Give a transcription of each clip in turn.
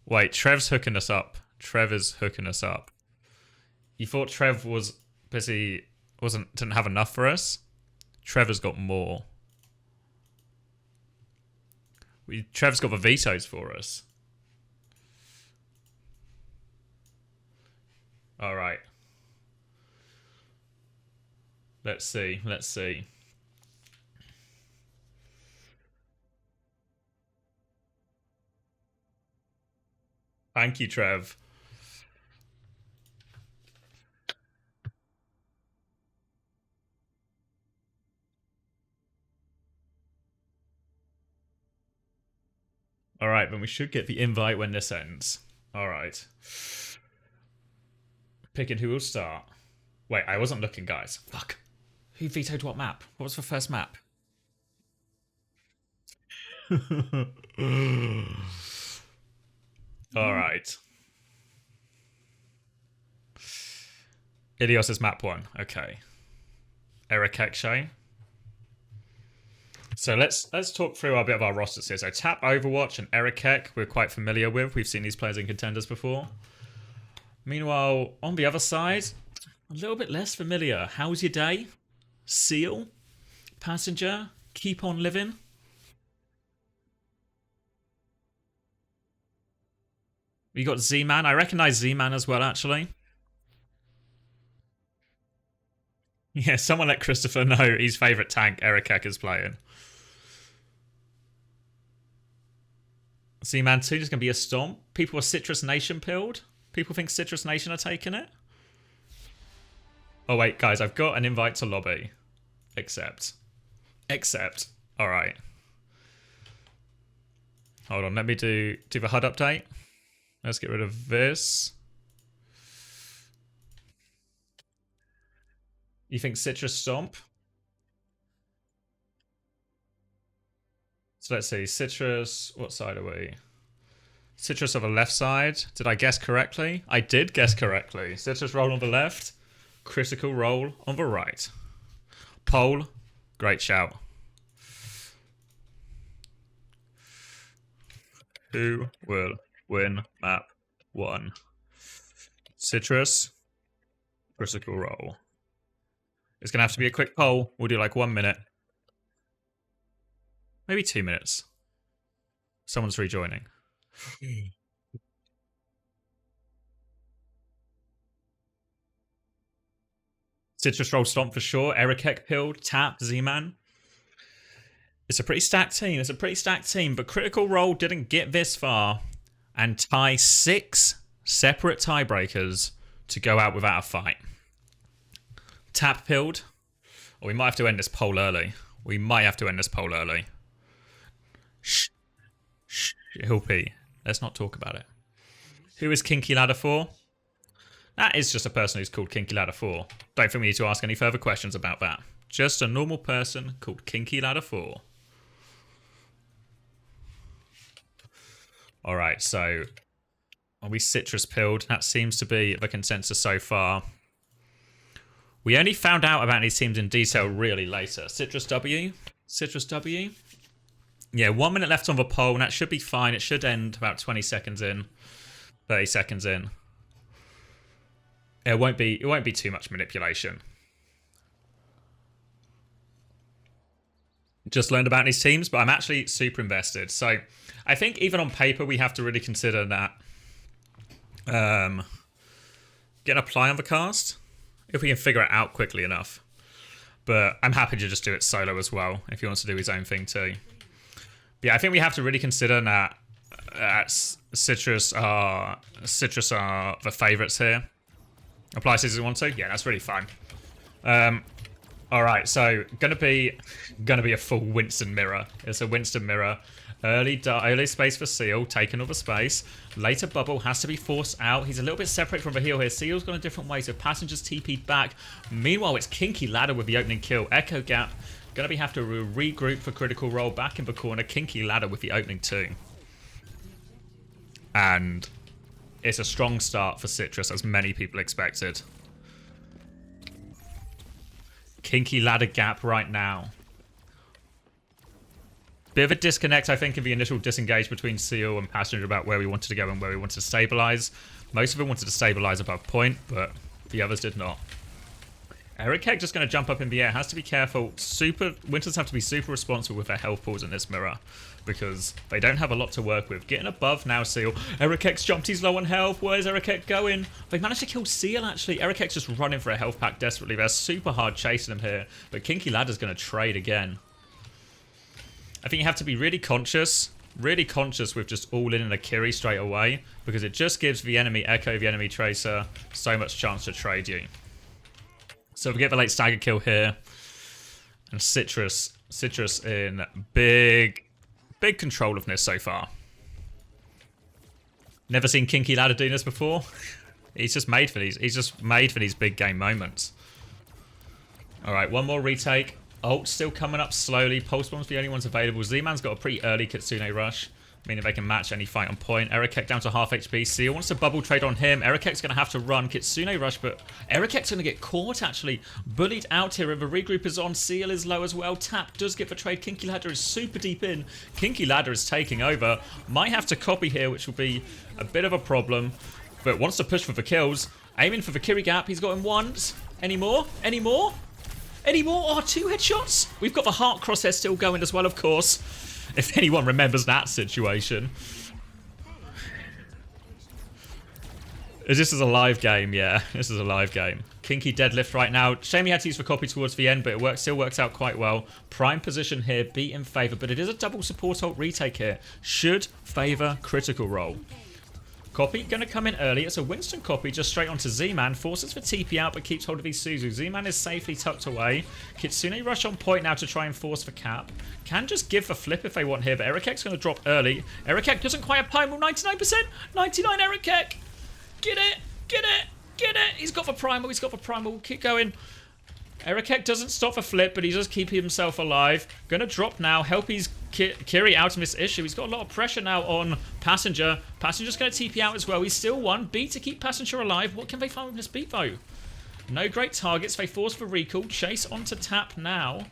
Wait, Trev's hooking us up. Trev is hooking us up. You thought Trev was busy, didn't have enough for us? Trevor's got more. Trev's got the vetoes for us. All right. Let's see. Let's see. Thank you, Trev. All right, then we should get the invite when this ends. All right. Picking who will start. Wait, I wasn't looking, guys. Fuck. Who vetoed what map? What was the first map? All right. Ilios is map 1. Okay. Eric Ekshay. So let's talk through a bit of our rosters here. So Tap, Overwatch, and Eric Ek we're quite familiar with. We've seen these players in contenders before. Meanwhile, on the other side, a little bit less familiar. How's your day? Seal? Passenger? Keep on living? We got Z-Man. I recognize Z-Man as well, actually. Yeah, someone let Christopher know his favourite tank Eric Ek is playing. Z-Man 2 is going to be a stomp. People are Citrus Nation pilled. People think Citrus Nation are taking it. Oh, wait, guys, I've got an invite to lobby. Accept. Accept. All right. Hold on, let me do the HUD update. Let's get rid of this. You think Citrus Stomp? So let's see. Citrus, what side are we? Citrus on the left side. Did I guess correctly? I did guess correctly. Citrus roll on the left. Critical roll on the right. Pole, great shout. Who will win map 1? Citrus, critical roll. It's going to have to be a quick poll. We'll do like 1 minute. Maybe 2 minutes. Someone's rejoining. Citrus roll stomp for sure. Eric Ek pilled. Tap. Z-Man. It's a pretty stacked team. It's a pretty stacked team. But Critical Role didn't get this far and tie 6 separate tiebreakers to go out without a fight. Tap pilled. Oh, we might have to end this poll early. We might have to end this poll early. Shh. Shh. Hilpy. Let's not talk about it. Who is Kinky Ladder 4? That is just a person who's called Kinky Ladder 4. Don't think we need to ask any further questions about that. Just a normal person called Kinky Ladder 4. Alright, so are we Citrus pilled? That seems to be the consensus so far. We only found out about these teams in detail really later. Citrus W? Citrus W? Yeah, 1 minute left on the poll, and that should be fine. It should end about 20 seconds in. 30 seconds in. It won't be too much manipulation. Just learned about these teams, but I'm actually super invested. So I think even on paper, we have to really consider that getting a ply on the cast, if we can figure it out quickly enough. But I'm happy to just do it solo as well, if he wants to do his own thing too. But yeah, I think we have to really consider that Citrus are the favourites here. Apply scissors want to? Yeah, that's really fine. Alright, so gonna be a full Winston mirror. It's a Winston mirror. Early space for Seal, taking all the space. Later bubble has to be forced out. He's a little bit separate from the heel here. Seal's gone a different way, so Passengers TP'd back. Meanwhile, it's Kinky Ladder with the opening kill. Echo Gap gonna have to regroup for Critical Role back in the corner. Kinky Ladder with the opening 2. And it's a strong start for Citrus, as many people expected. Kinky Ladder Gap right now. Bit of a disconnect, I think, in the initial disengage between Seal and Passenger about where we wanted to go and where we wanted to stabilize. Most of them wanted to stabilize above point, but the others did not. Ericek just going to jump up in the air. Has to be careful. Winters have to be super responsible with their health pools in this mirror because they don't have a lot to work with. Getting above now, Seal. Ericek's jumped. He's low on health. Where's Ericek going? They managed to kill Seal, actually. Ericek's just running for a health pack desperately. They're super hard chasing him here. But Kinky Ladder's going to trade again. I think you have to be really conscious with just all in a Kiri straight away because it just gives the enemy Echo, the enemy Tracer, so much chance to trade you. So we get the late stagger kill here. And Citrus in big control of this so far. Never seen Kinky Ladder doing this before. He's just made for these. He's just made for these big game moments. Alright, one more retake. Ult still coming up slowly. Pulse Bomb's the only ones available. Z-Man's got a pretty early Kitsune rush, meaning they can match any fight on point. Ericek down to half HP. Seal wants to bubble trade on him. Ericek's going to have to run Kitsune rush, but Ericek's going to get caught, actually. Bullied out here. If a regroup is on, Seal is low as well. Tap does get the trade. Kinky Ladder is super deep in. Kinky Ladder is taking over. Might have to copy here, which will be a bit of a problem, but wants to push for the kills. Aiming for the Kiri gap. He's got him once. Any more? Any more? Any more? Oh, 2 headshots. We've got the heart crosshair still going as well, of course. If anyone remembers that situation. This is a live game, yeah. This is a live game. Kinky deadlift right now. Shame he had to use the copy towards the end, but it still works out quite well. Prime position here, beat in favour, but it is a double support ult retake here. Should favour critical role. Copy going to come in early. It's a Winston copy just straight onto Z-Man. Forces for TP out but keeps hold of his Suzu. Z-Man is safely tucked away. Kitsune rush on point now to try and force for cap. Can just give the flip if they want here, but Ericek's going to drop early. Ericek doesn't quite have primal. 99%. 99 Ericek. Get it. Get it. Get it. He's got the primal. He's got the primal. Keep going. Ericek doesn't stop a flip, but he does keep himself alive. Gonna drop now, help his Kiri out of this issue. He's got a lot of pressure now on Passenger. Passenger's gonna TP out as well. He's still one. Beat to keep Passenger alive. What can they find with this beat though? No great targets. They force for recall. Chase onto Tap now.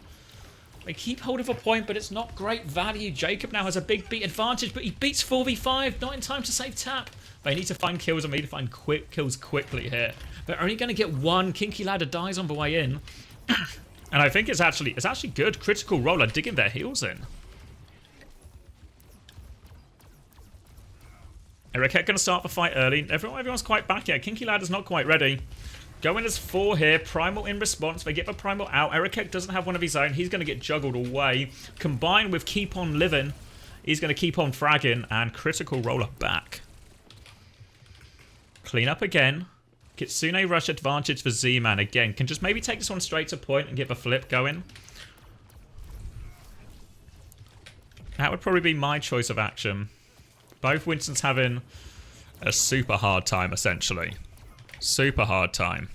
They keep hold of a point, but it's not great value. Jacob now has a big beat advantage, but he beats 4v5. Not in time to save Tap. They need to find kills and they need to find quick kills quickly here. They're only going to get one. Kinky Ladder dies on the way in. And I think it's actually good. Critical role are digging their heels in. Ericek going to start the fight early. Everyone's quite back here. Kinky Ladder's not quite ready. Going as 4 here. Primal in response. They get the Primal out. Ericek doesn't have one of his own. He's going to get juggled away. Combined with Keep On Living, he's going to keep on fragging. And Critical Roller back. Clean up again. Kitsune rush advantage for Z-Man again. Can just maybe take this one straight to point and get a flip going. That would probably be my choice of action. Both Winston's having a super hard time, essentially. Super hard time.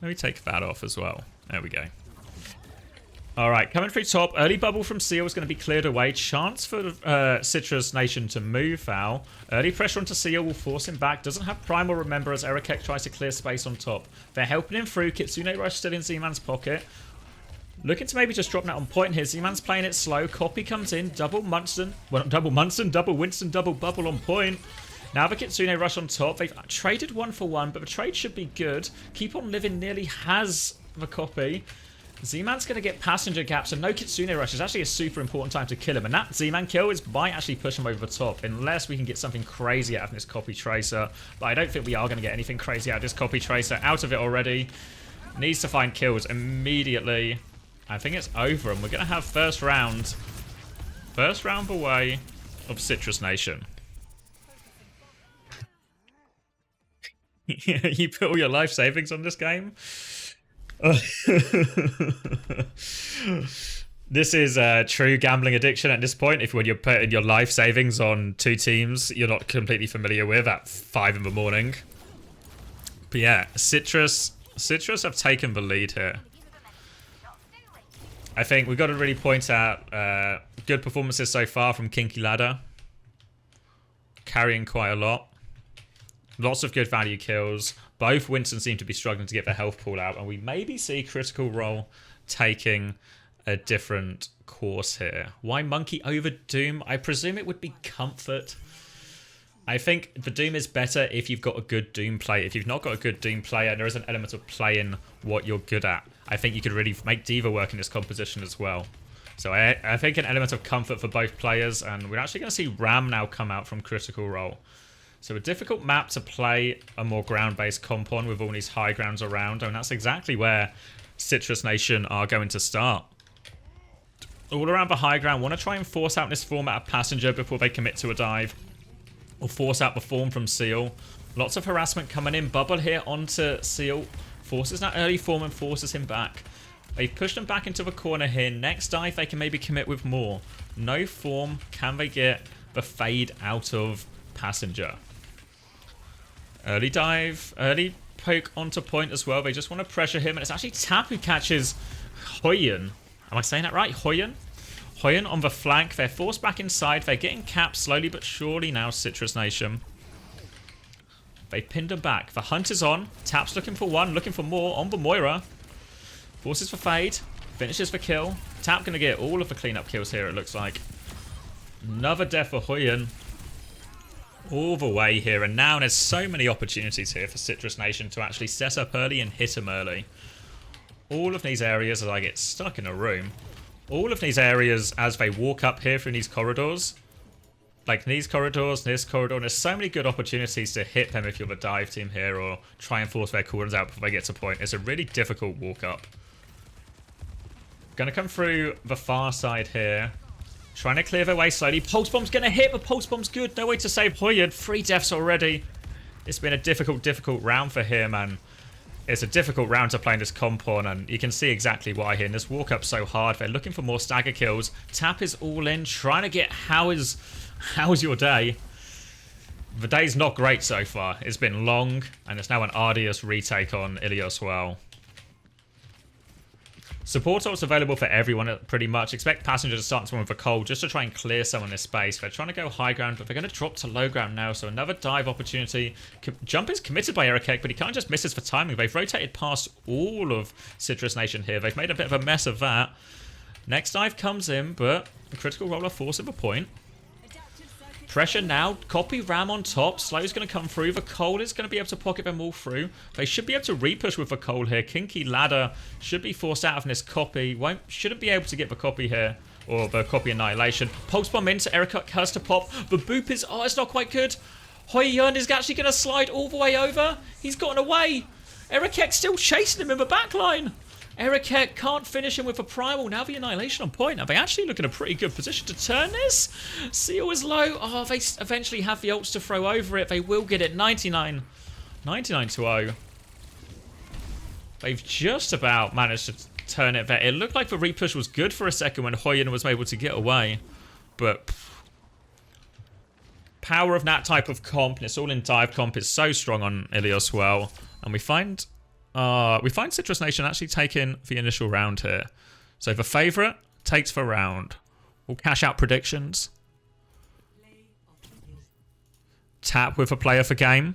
Let me take that off as well. There we go. Alright, coming through top. Early bubble from Seal is going to be cleared away. Chance for Citrus Nation to move foul. Early pressure onto Seal will force him back. Doesn't have Primal, remember, as Ericek tries to clear space on top. They're helping him through. Kitsune Rush still in Z-Man's pocket. Looking to maybe just drop that on point here. Z-Man's playing it slow. Copy comes in. Double Munson. Well, not double Munson. Double Winston. Double Bubble on point. Now the Kitsune Rush on top. They've traded 1 for 1, but the trade should be good. Keep On Living nearly has the copy. Z-Man's going to get Passenger gaps, and no Kitsune Rush is actually a super important time to kill him. And that Z-Man kill might actually push him over the top, unless we can get something crazy out of this Copy Tracer. But I don't think we are going to get anything crazy out of this Copy Tracer. Out of it already. Needs to find kills immediately. I think it's over, and we're going to have first round away of Citrus Nation. You put all your life savings on this game? This is true gambling addiction at this point. When you're putting your life savings on 2 teams you're not completely familiar with at 5 in the morning. But yeah, Citrus have taken the lead here. I think we've got to really point out good performances so far from Kinky Ladder. Carrying quite a lot. Lots of good value kills. Both Winston seem to be struggling to get their health pool out, and we maybe see Critical Role taking a different course here. Why Monkey over Doom? I presume it would be Comfort. I think the Doom is better if you've got a good Doom play. If you've not got a good Doom player, there is an element of playing what you're good at. I think you could really make D.Va work in this composition as well. So I think an element of comfort for both players, and we're actually going to see Ram now come out from Critical Role. So a difficult map to play a more ground-based comp on with all these high grounds around, and that's exactly where Citrus Nation are going to start. All around the high ground, want to try and force out this format of Passenger before they commit to a dive. Or force out the form from Seal. Lots of harassment coming in. Bubble here onto Seal. Forces that early form and forces him back. They've pushed him back into the corner here. Next dive, they can maybe commit with more. No form. Can they get the fade out of Passenger? Early dive. Early poke onto point as well. They just want to pressure him. And it's actually Tap who catches Hoyen. Am I saying that right? Hoyen? Hoyen on the flank. They're forced back inside. They're getting capped slowly but surely now, Citrus Nation. They pinned him back. The hunt is on. Tap's looking for one, looking for more on the Moira. Forces for fade. Finishes for kill. Tap going to get all of the cleanup kills here, it looks like. Another death for Hoyen. All the way here. And now there's so many opportunities here for Citrus Nation to actually set up early and hit him early. All of these areas as I get stuck in a room. All of these areas as they walk up here through these corridors. Like these corridors, this corridor. And there's so many good opportunities to hit them if you're the dive team here. Or try and force their cooldowns out before they get to point. It's a really difficult walk up. Going to come through the far side here. Trying to clear their way slowly. Pulse Bomb's going to hit, but Pulse Bomb's good. No way to save Hoyen. 3 deaths already. It's been a difficult round for him, and it's a difficult round to play in this comp on, and you can see exactly why here. And this walk up so hard. They're looking for more stagger kills. Tap is all in, trying to get how's your day. The day's not great so far. It's been long, and it's now an arduous retake on Ilios well. Support ults available for everyone pretty much. Expect Passenger to start someone with a cold just to try and clear some of this space. They're trying to go high ground, but they're going to drop to low ground now. So another dive opportunity. Jump is committed by Erikek, but he kind of just misses for timing. They've rotated past all of Citrus Nation here. They've made a bit of a mess of that. Next dive comes in, but the Critical Roller forces a point. Pressure now. Copy Ram on top. Slow's going to come through. The Cole is going to be able to pocket them all through. They should be able to repush with the Cole here. Kinky Ladder should be forced out of this copy. Shouldn't be able to get the copy here. Or the copy annihilation. Pulse Bomb into Erika has to pop. The boop is... Oh, it's not quite good. Hoyen is actually going to slide all the way over. He's gotten away. Erikek's still chasing him in the backline. Erikek can't finish him with a primal. Now the annihilation on point. Now they actually look in a pretty good position to turn this. Seal is low. Oh, they eventually have the ults to throw over it. They will get it 99 to 0. They've just about managed to turn it there. It looked like the repush was good for a second when Hoyen was able to get away. But power of that type of comp, and it's all in dive comp, is so strong on Ilios well. And we find Citrus Nation actually taking the initial round here. So the favourite takes the round. We'll cash out predictions. Tap with a player for game.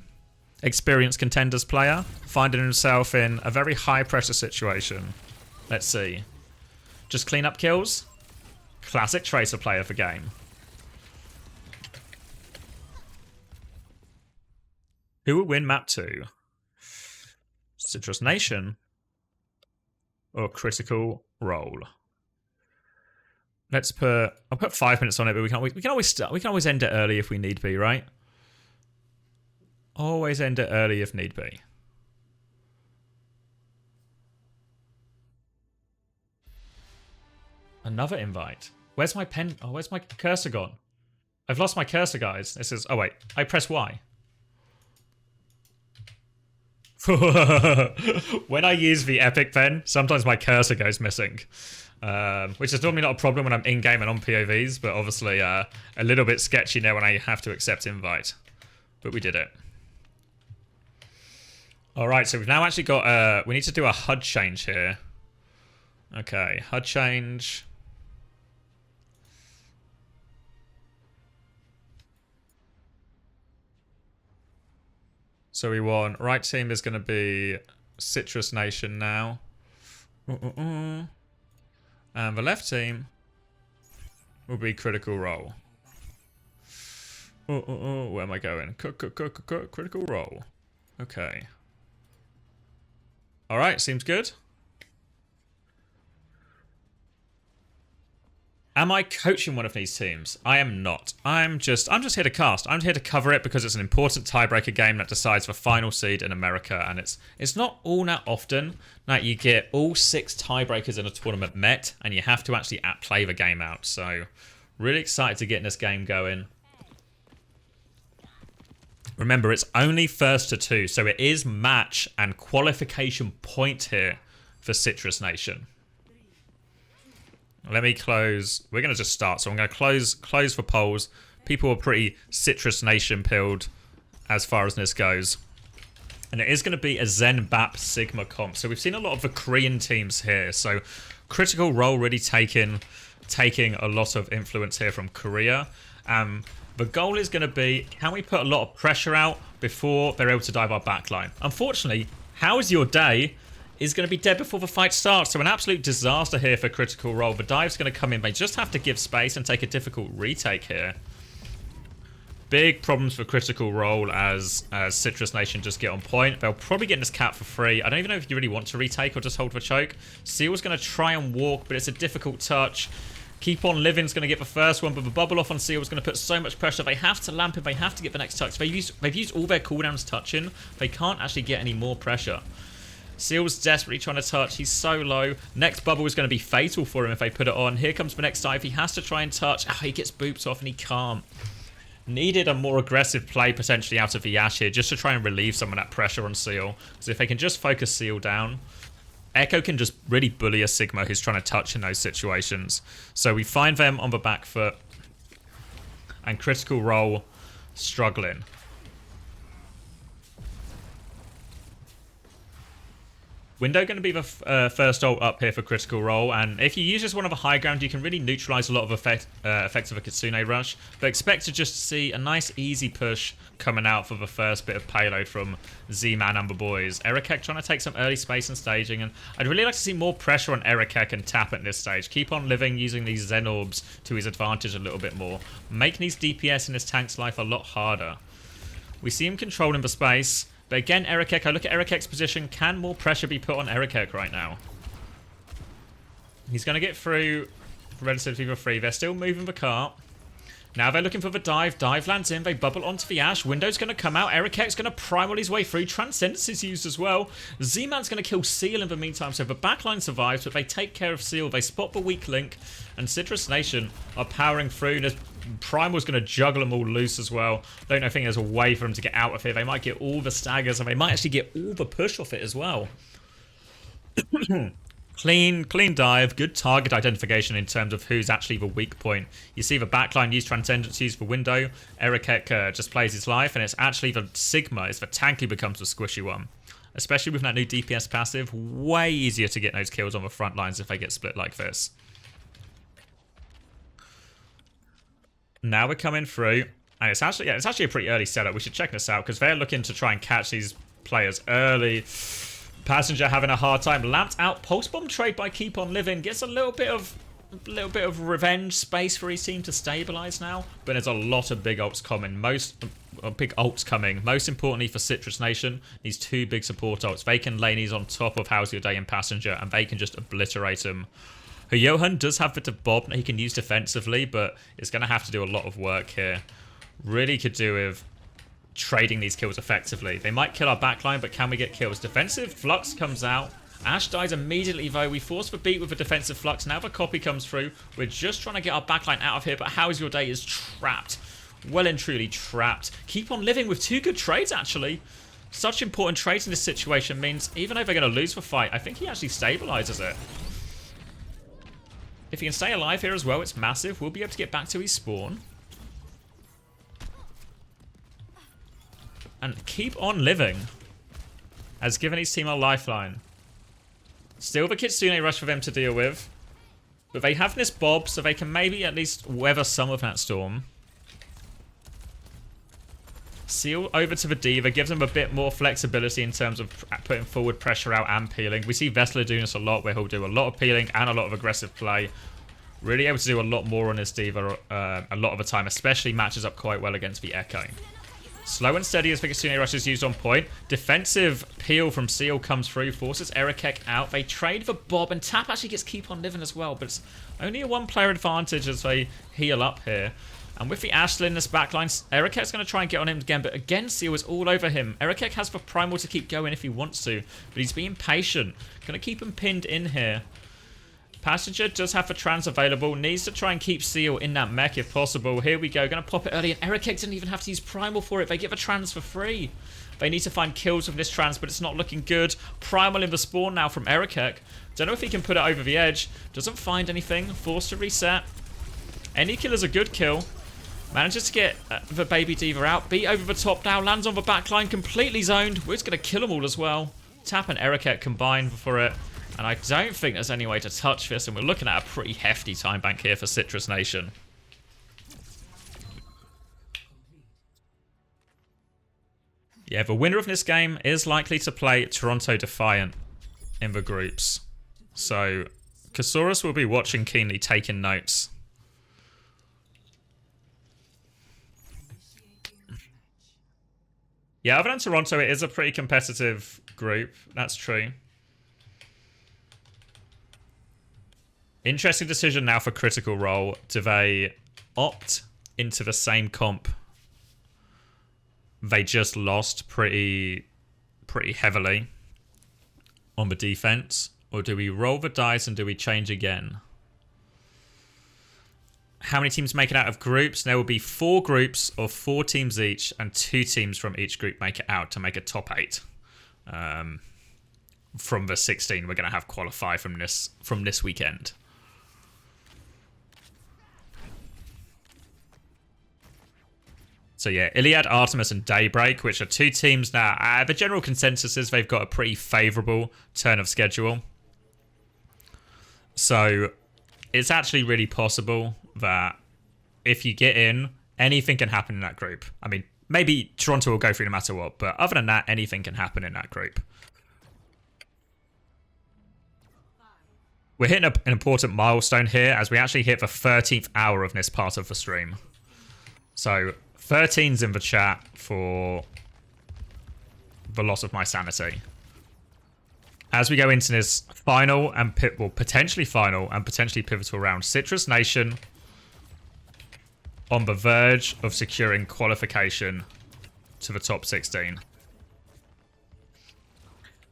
Experienced contenders player. Finding himself in a very high pressure situation. Let's see. Just clean up kills. Classic Tracer player for game. Who will win map 2? Citrus Nation or Critical Role? Let's put... I'll put 5 minutes on it, but we can always end it early if we need be, right? Always end it early if need be. Another invite. Where's my pen? Oh, where's my cursor gone? I've lost my cursor, guys. This is... Oh, wait. I press Y. When I use the Epic Pen, sometimes my cursor goes missing. Which is normally not a problem when I'm in-game and on POVs, but obviously a little bit sketchy now when I have to accept invite. But we did it. Alright, so we've now actually got... we need to do a HUD change here. Okay, HUD change... So we want right team is going to be Citrus Nation now. And the left team will be Critical Role. Where am I going? Critical Role. Okay. Alright, seems good. Am I coaching one of these teams? I am not. I'm just here to cast. I'm here to cover it because it's an important tiebreaker game that decides the final seed in America, and it's not all that often that you get all 6 tiebreakers in a tournament met, and you have to actually play the game out. So, really excited to get this game going. Remember, it's only first to 2, so it is match and qualification point here for Citrus Nation. Let me close. We're going to just start. So I'm going to close for polls. People are pretty Citrus Nation pilled as far as this goes. And it is going to be a Zen Bap Sigma comp. So we've seen a lot of the Korean teams here. So Critical Role really taking a lot of influence here from Korea. The goal is going to be, can we put a lot of pressure out before they're able to dive our backline? Unfortunately, how is your day? Is going to be dead before the fight starts. So an absolute disaster here for Critical Role. The dive's going to come in. They just have to give space and take a difficult retake here. Big problems for Critical Role as Citrus Nation just get on point. They'll probably get this cap for free. I don't even know if you really want to retake or just hold for choke. Seal's going to try and walk, but it's a difficult touch. Keep on Living's going to get the first one, but the bubble off on Seal is going to put so much pressure. They have to lamp him. They have to get the next touch. They've used all their cooldowns touching. They can't actually get any more pressure. Seal's desperately trying to touch. He's so low. Next bubble is going to be fatal for him if they put it on. Here comes the next dive. He has to try and touch. Oh, he gets booped off and he can't. Needed a more aggressive play potentially out of the Yash here just to try and relieve some of that pressure on Seal. Because if they can just focus Seal down, Echo can just really bully a Sigma who's trying to touch in those situations. So we find them on the back foot. And Critical Role struggling. Window going to be the first ult up here for Critical Role, and if you use this one of a high ground, you can really neutralize a lot of effects of a Kitsune rush, but expect to just see a nice easy push coming out for the first bit of payload from Z-Man and the boys. Erikek trying to take some early space and staging, and I'd really like to see more pressure on Erikek and Tap at this stage. Keep on Living using these Zen Orbs to his advantage a little bit more, making these DPS in his tank's life a lot harder. We see him controlling the space. But again, Erikek, I look at Erikek's position. Can more pressure be put on Erikek right now? He's going to get through relatively for free. They're still moving the cart. Now they're looking for the dive. Dive lands in. They bubble onto the Ash. Window's going to come out. Erikek's going to primal his way through. Transcendence is used as well. Z-Man's going to kill Seal in the meantime. So the backline survives, but they take care of Seal. They spot the weak link. And Citrus Nation are powering through. Primal's going to juggle them all loose as well. Don't think there's a way for them to get out of here. They might get all the staggers, and they might actually get all the push off it as well. Clean dive, good target identification in terms of who's actually the weak point. You see the backline use Transcendence, use the window. Erikek just plays his life, and it's actually the Sigma, it's the tank who becomes the squishy one. Especially with that new DPS passive, way easier to get those kills on the front lines if they get split like this. Now we're coming through, and it's actually a pretty early setup. We should check this out because they're looking to try and catch these players early. Passenger having a hard time. Lamped out. Pulse bomb trade by Keep on Living gets a little bit of revenge space for his team to stabilize now. But there's a lot of big ults coming. Most importantly for Citrus Nation, these 2 big support ults. They can lane these on top of How's Your Day and Passenger, and they can just obliterate them. Johan does have a bit of bob that he can use defensively, but it's going to have to do a lot of work here. Really could do with trading these kills effectively. They might kill our backline, but can we get kills? Defensive Flux comes out. Ash dies immediately, though. We force the beat with a defensive Flux. Now the copy comes through. We're just trying to get our backline out of here, but How's Your Day is trapped. Well and truly trapped. Keep on Living with 2 good trades, actually. Such important trades in this situation means even though they're going to lose the fight, I think he actually stabilizes it. If he can stay alive here as well, it's massive. We'll be able to get back to his spawn. And Keep on Living has given his team a lifeline. Still the Kitsune rush for them to deal with. But they have this bob, so they can maybe at least weather some of that storm. Seal over to the D.Va, gives him a bit more flexibility in terms of putting forward pressure out and peeling. We see Vessler doing this a lot, where he'll do a lot of peeling and a lot of aggressive play. Really able to do a lot more on this D.Va a lot of the time, especially matches up quite well against the Echo. Slow and steady as the Kitsune Rush is used on point. Defensive peel from Seal comes through, forces Erikek out. They trade for Bob, and Tap actually gets keep on living as well, but it's only a one-player advantage as they heal up here. And with the Ashley in this backline, Erikek's going to try and get on him again, but again, Seal is all over him. Erikek has the Primal to keep going if he wants to, but he's being patient. Going to keep him pinned in here. Passenger does have the trans available, needs to try and keep Seal in that mech if possible. Here we go, going to pop it early, and Erikek didn't even have to use Primal for it. They get a trans for free. They need to find kills with this trans, but it's not looking good. Primal in the spawn now from Erikek. Don't know if he can put it over the edge. Doesn't find anything, forced to reset. Any kill is a good kill. Manages to get the baby D.Va out. Beat over the top now, lands on the backline, completely zoned. We're just going to kill them all as well. Tap and Erikek combined for it. And I don't think there's any way to touch this, and we're looking at a pretty hefty time bank here for Citrus Nation. Yeah, the winner of this game is likely to play Toronto Defiant in the groups. So, Kasaurus will be watching keenly, taking notes. Yeah, other than Toronto, it is a pretty competitive group. That's true. Interesting decision now for Critical Role. Do they opt into the same comp they just lost pretty heavily on the defense? Or do we roll the dice and do we change again? How many teams make it out of groups? There will be 4 groups of 4 teams each, and 2 teams from each group make it out to make a top 8. From the 16 we're going to have qualify from this weekend. So yeah, Iliad, Artemis, and Daybreak, which are 2 teams now. The general consensus is they've got a pretty favourable turn of schedule. So it's actually really possible that if you get in, anything can happen in that group. I mean, maybe Toronto will go through no matter what, but other than that, anything can happen in that group. We're hitting an important milestone here as we actually hit the 13th hour of this part of the stream. So 13's in the chat for the loss of my sanity. As we go into this final and potentially final and potentially pivotal round, Citrus Nation on the verge of securing qualification to the top 16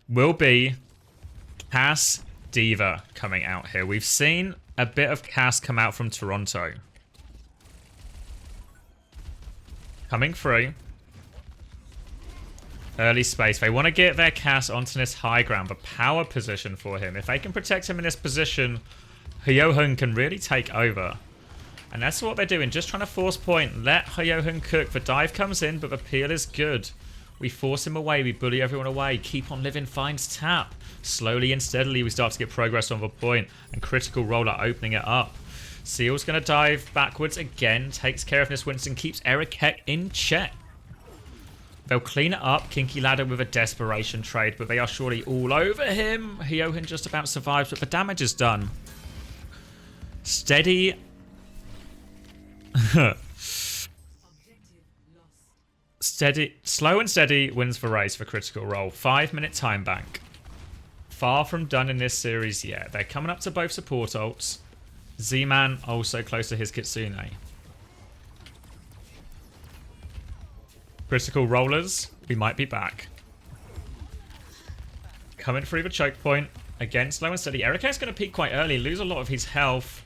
will be Cass D.Va coming out here. We've seen a bit of Cass come out from Toronto. Coming through. Early space. They want to get their Cass onto this high ground, the power position for him. If they can protect him in this position, Hyohun can really take over. And that's what they're doing. Just trying to force point. Let Hyohun cook. The dive comes in, but the peel is good. We force him away. We bully everyone away. Keep on living finds Tap. Slowly and steadily, we start to get progress on the point. And Critical Role are opening it up. Seal's going to dive backwards again. Takes care of this Winston. Keeps Erikek in check. They'll clean it up. Kinky Ladder with a desperation trade. But they are surely all over him. Hyohun just about survives. But the damage is done. Steady. Slow and steady wins the race for Critical Role. 5-minute time bank. Far from done in this series yet. They're coming up to both support ults. Z-Man also close to his Kitsune. Critical Rollers, we might be back. Coming through the choke point. Again, slow and steady. Erikek's going to peak quite early, lose a lot of his health.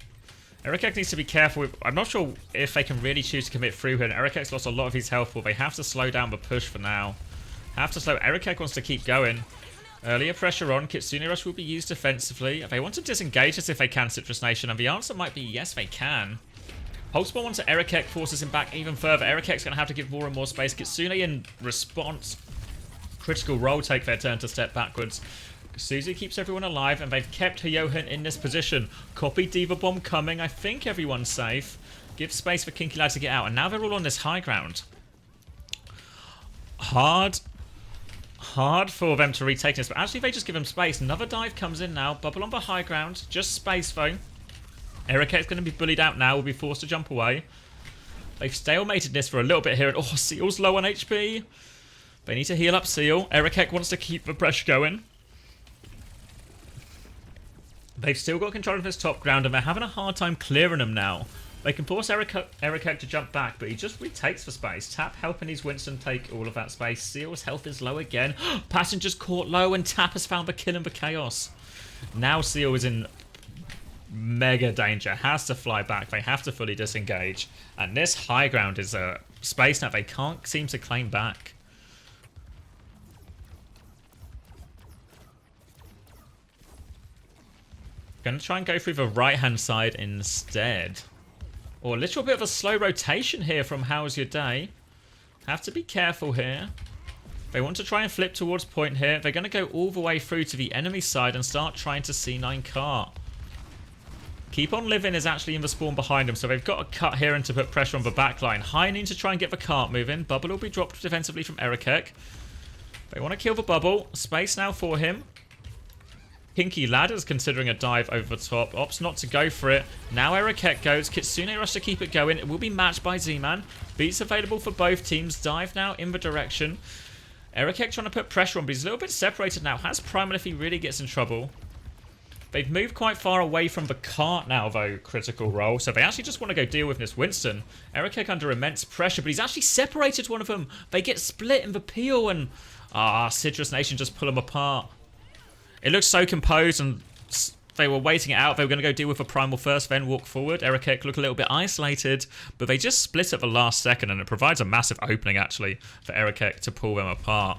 Erikek needs to be careful. I'm not sure if they can really choose to commit through here. Erikek's lost a lot of his health, but they have to slow down the push for now. Have to slow. Erikek wants to keep going. Earlier pressure on. Kitsune Rush will be used defensively. They want to disengage us if they can, Citrus Nation, and the answer might be yes, they can. Pulse Bomb onto Erikek forces him back even further. Erikek's going to have to give more and more space. Kitsune in response. Critical Role take their turn to step backwards. Suzy keeps everyone alive, and they've kept Hyohun in this position. Copy D.Va Bomb coming. I think everyone's safe. Give space for Kinky Lad to get out, and now they're all on this high ground. Hard for them to retake this, but actually they just give him space. Another dive comes in now. Bubble on the high ground. Just space though. Eric's going to be bullied out now. Will be forced to jump away. They've stalemated this for a little bit here. And, oh, Seal's low on HP. They need to heal up Seal. Eric wants to keep the pressure going. They've still got control of this top ground, and they're having a hard time clearing him now. They can force Eric to jump back, but he just retakes for space. Tap helping his Winston take all of that space. Seal's health is low again. Passenger's caught low, and Tap has found the kill in the chaos. Now Seal is in mega danger. Has to fly back. They have to fully disengage. And this high ground is a space that they can't seem to claim back. Gonna try and go through the right-hand side instead. Or a little bit of a slow rotation here from How's Your Day. Have to be careful here. They want to try and flip towards point here. They're going to go all the way through to the enemy side and start trying to C9 cart. Keep on Living is actually in the spawn behind them, so they've got to cut here and to put pressure on the backline. High noon to try and get the cart moving. Bubble will be dropped defensively from Eric. They want to kill the bubble. Space now for him. Pinky Ladder's considering a dive over the top. Opts not to go for it. Now Eric goes. Kitsune rush to keep it going. It will be matched by Z-Man. Beats available for both teams. Dive now in the direction. Eric trying to put pressure on, but he's a little bit separated now. Has Primal if he really gets in trouble. They've moved quite far away from the cart now, though, Critical Role. So they actually just want to go deal with this Winston. Eric under immense pressure, but he's actually separated one of them. They get split in the peel, and Citrus Nation just pull them apart. It looks so composed, and they were waiting it out. They were going to go deal with a Primal first, then walk forward. Eric look a little bit isolated, but they just split at the last second, and it provides a massive opening, actually, for Eric to pull them apart.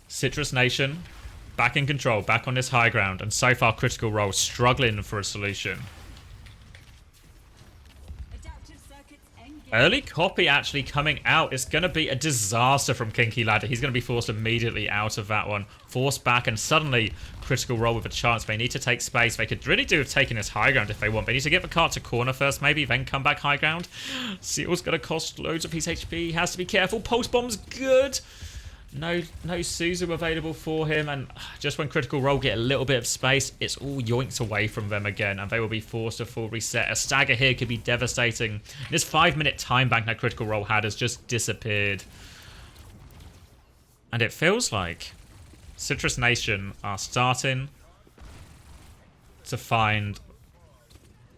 Citrus Nation, back in control, back on this high ground, and so far Critical Role struggling for a solution. Early copy actually coming out. It's going to be a disaster from Kinky Ladder. He's going to be forced immediately out of that one. Forced back, and suddenly Critical Role with a chance. They need to take space. They could really do with taking this high ground if they want. They need to get the cart to corner first, maybe, then come back high ground. Seal's going to cost loads of his HP. He has to be careful. Pulse Bomb's good. No Suzu available for him, and just when Critical Role get a little bit of space, it's all yoinked away from them again, and they will be forced to full reset. A stagger here could be devastating. This 5-minute time bank that Critical Role had has just disappeared. And it feels like Citrus Nation are starting to find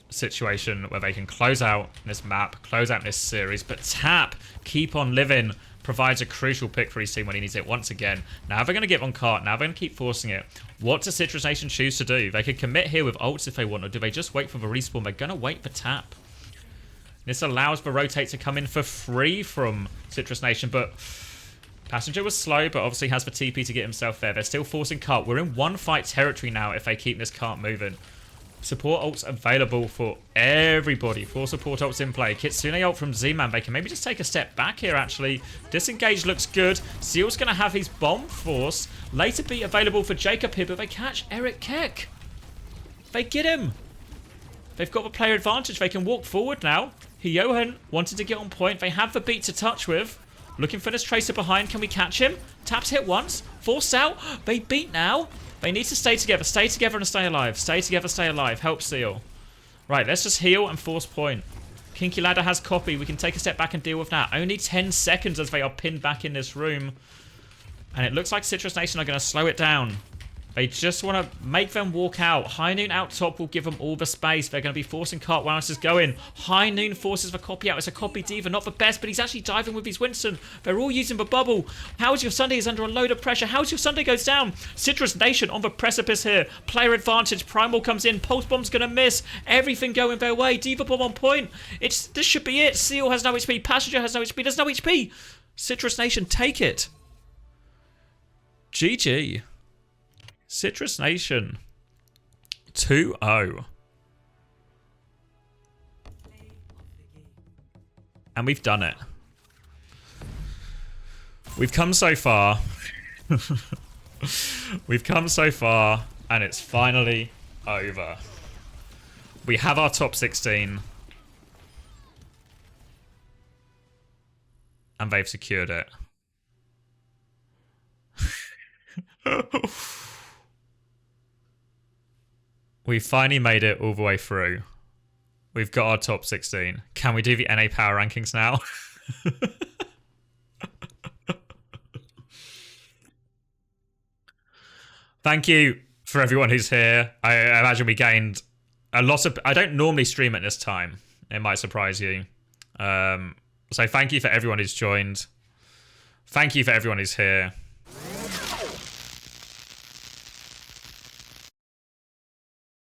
a situation where they can close out this map, close out this series, but Tap, Keep on Living, provides a crucial pick for his team when he needs it once again. Now they're going to get on cart. Now they're going to keep forcing it. What does Citrus Nation choose to do? They could commit here with ults if they want, or do they just wait for the respawn? They're going to wait for Tap. This allows the rotate to come in for free from Citrus Nation, but Passenger was slow, but obviously has the TP to get himself there. They're still forcing cart. We're in one fight territory now if they keep this cart moving. Support ults available for everybody. 4 support ults in play. Kitsune ult from Z-Man. They can maybe just take a step back here, actually. Disengage looks good. Seal's going to have his bomb force. Later be available for Jacob here, but they catch Eric Keck. They get him. They've got the player advantage. They can walk forward now. Johan wanted to get on point. They have the beat to touch with. Looking for this Tracer behind. Can we catch him? Taps hit once. Forced out. They beat now. They need to stay together. Stay together and stay alive. Stay together, stay alive. Help Seal. Right, let's just heal and force point. Kinky Ladder has copy. We can take a step back and deal with that. Only 10 seconds as they are pinned back in this room. And it looks like Citrus Nation are going to slow it down. They just want to make them walk out. High Noon out top will give them all the space. They're going to be forcing cart while this is going. High Noon forces the copy out. It's a copy diva, not the best, but he's actually diving with his Winston. They're all using the bubble. How's Your Sunday is under a load of pressure. How's Your Sunday goes down. Citrus Nation on the precipice here. Player advantage. Primal comes in. Pulse Bomb's going to miss. Everything going their way. Diva Bomb on point. This should be it. Seal has no HP. Passenger has no HP. There's no HP. Citrus Nation, take it. GG. Citrus Nation 2-0. And we've done it. We've come so far. We've come so far, and it's finally over. We have our top 16. And they've secured it. We finally made it all the way through. We've got our top 16. Can we do the NA Power Rankings now? Thank you for everyone who's here. I imagine we gained a lot of... I don't normally stream at this time. It might surprise you. So thank you for everyone who's joined. Thank you for everyone who's here.